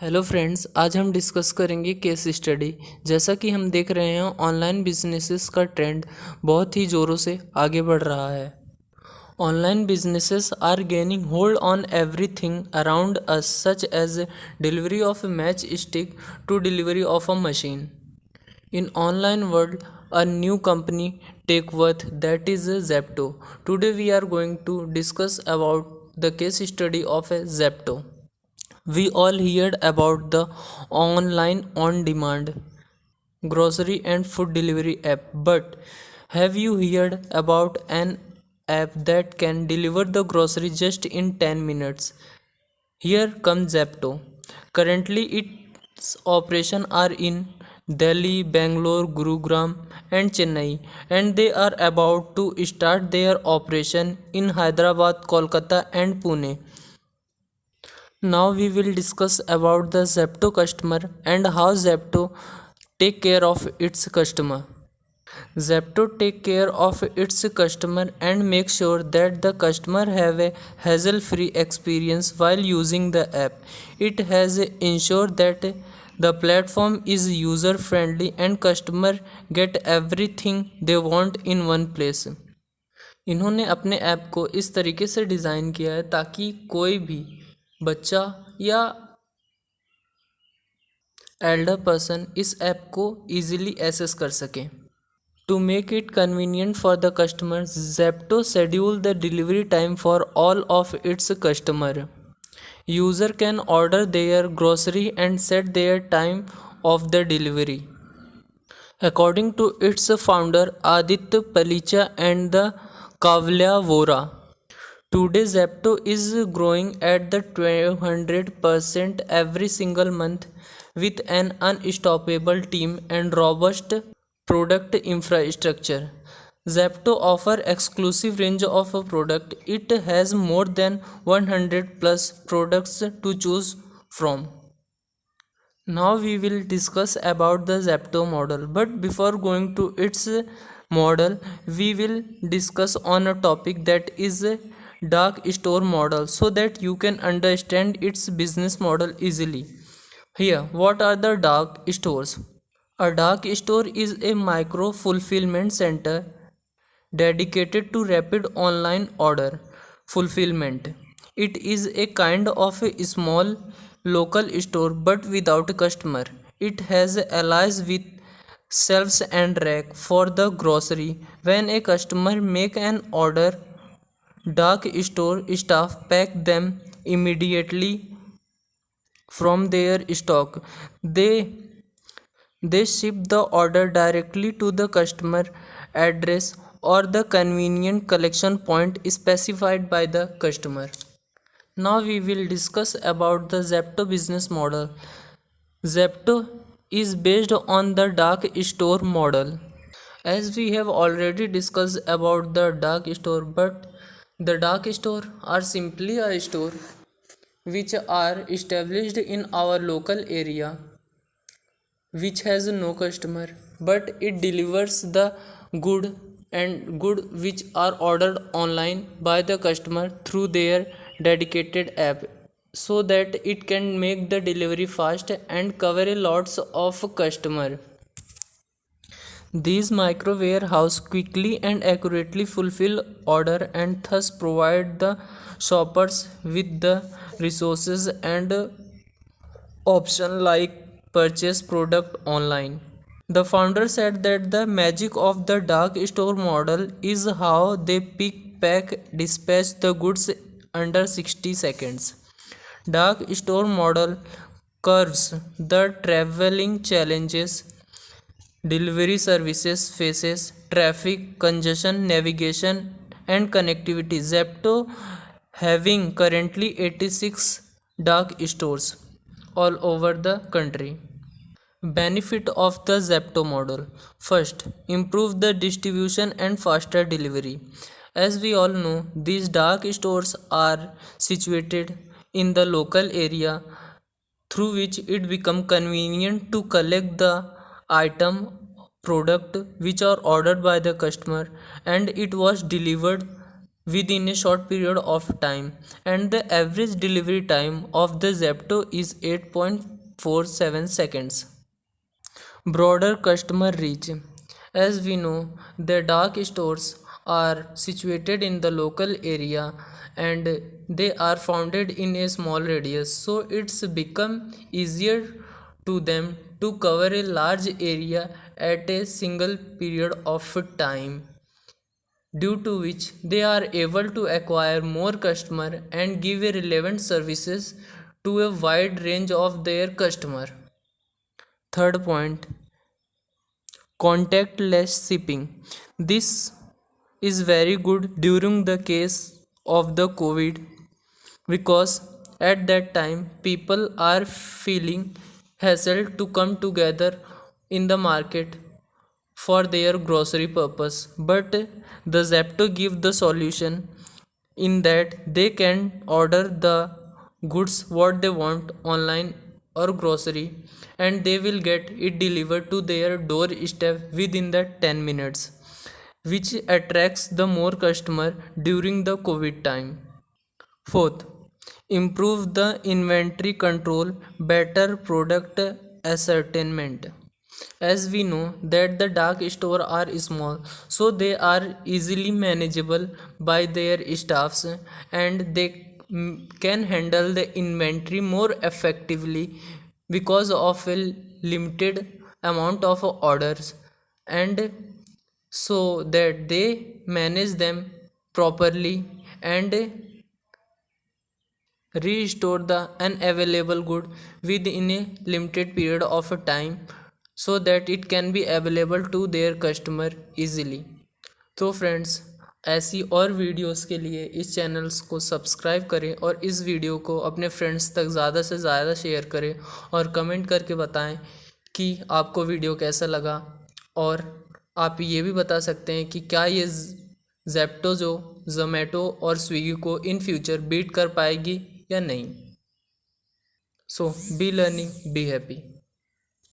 Hello friends, आज हम discuss करेंगे केस स्टडी। जैसा कि हम देख रहे हैं ऑनलाइन बिजनेसेस का ट्रेंड बहुत ही ज़ोरों से आगे बढ़ रहा है। Online businesses are gaining hold on everything around us such as delivery of a match stick to delivery of a machine. In online world, a new company take worth that is Zepto. Today we are going to discuss about the case study of a Zepto. We all heard about the online on demand grocery and food delivery app, but have you heard about an app that can deliver the grocery just in 10 minutes? Here comes Zepto. Currently, its operations are in Delhi, Bangalore, Gurugram, and Chennai, and they are about to start their operation in Hyderabad, Kolkata, and Pune. Now we will discuss about the Zepto customer and how Zepto take care of its customer. Zepto take care of its customer and make sure that the customer have a hassle-free experience while using the app. It has ensured that the platform is user-friendly and customer get everything they want in one place. इन्होंने अपने app को इस तरीके से design किया है ताकि कोई भी बच्चा या एल्डर पर्सन इस ऐप को ईजिली एक्सेस कर सके। To make it convenient for the customer, Zepto schedule the delivery time for all of its customer. User can order their grocery and set their time of the delivery. According to its founder Aditya Palicha and the Kavlia Vora, today Zepto is growing at the 200% every single month with an unstoppable team and robust product infrastructure. Zepto offer exclusive range of a product. It has more than 100 plus products to choose from. Now we will discuss about the Zepto model, but before going to its model, we will discuss on a topic that is dark store model so that you can understand its business model easily. Here, what are the dark stores? A dark store is a micro fulfillment center dedicated to rapid online order fulfillment. It is a kind of a small local store but without a customer. It has allies with shelves and rack for the grocery. When a customer make an order, dark store staff pack them immediately from their stock. They ship the order directly to the customer address or the convenient collection point specified by the customer. Now we will discuss about the Zepto business model. Zepto is based on the dark store model. As we have already discussed about the dark store, but the dark store are simply a store which are established in our local area which has no customer, but it delivers the good and good which are ordered online by the customer through their dedicated app so that it can make the delivery fast and cover a lots of customer. These micro warehouse quickly and accurately fulfill order and thus provide the shoppers with the resources and option like purchase product online. The founder said that the magic of the dark store model is how they pick, pack, dispatch the goods under 60 seconds. Dark store model curves the traveling challenges delivery services faces traffic congestion, navigation, and connectivity. Zepto having currently 86 dark stores all over the country. Benefit of the Zepto model. First, improve the distribution and faster delivery. As we all know, these dark stores are situated in the local area through which it become convenient to collect the item product which are ordered by the customer and it was delivered within a short period of time, and the average delivery time of the Zepto is 1.47 seconds. Broader customer reach. As we know, the dark stores are situated in the local area and they are founded in a small radius, so it's become easier to them to cover a large area at a single period of time, due to which they are able to acquire more customer and give a relevant services to a wide range of their customer. Third point, contactless shipping. This is very good during the case of the COVID, because at that time people are feeling hassled to come together in the market for their grocery purpose, but the Zepto give the solution in that they can order the goods what they want online or grocery, and they will get it delivered to their doorstep within the 10 minutes, which attracts the more customer during the COVID time. Fourth, improve the inventory control, better product ascertainment. As we know that the dark store are small, so they are easily manageable by their staffs, and they can handle the inventory more effectively because of a limited amount of orders, and so that they manage them properly and restore the unavailable good within a limited period of a time, so that it can be available to their customer easily. तो friends, ऐसी और videos के लिए इस channels को subscribe करें और इस वीडियो को अपने फ्रेंड्स तक ज़्यादा से ज़्यादा शेयर करें और कमेंट करके बताएं कि आपको वीडियो कैसा लगा। और आप ये भी बता सकते हैं कि क्या ये ज़ेप्टो जो ज़ोमैटो और स्विगी को इन फ्यूचर बीट कर पाएगी या नहीं। सो बी लर्निंग, बी हैप्पी।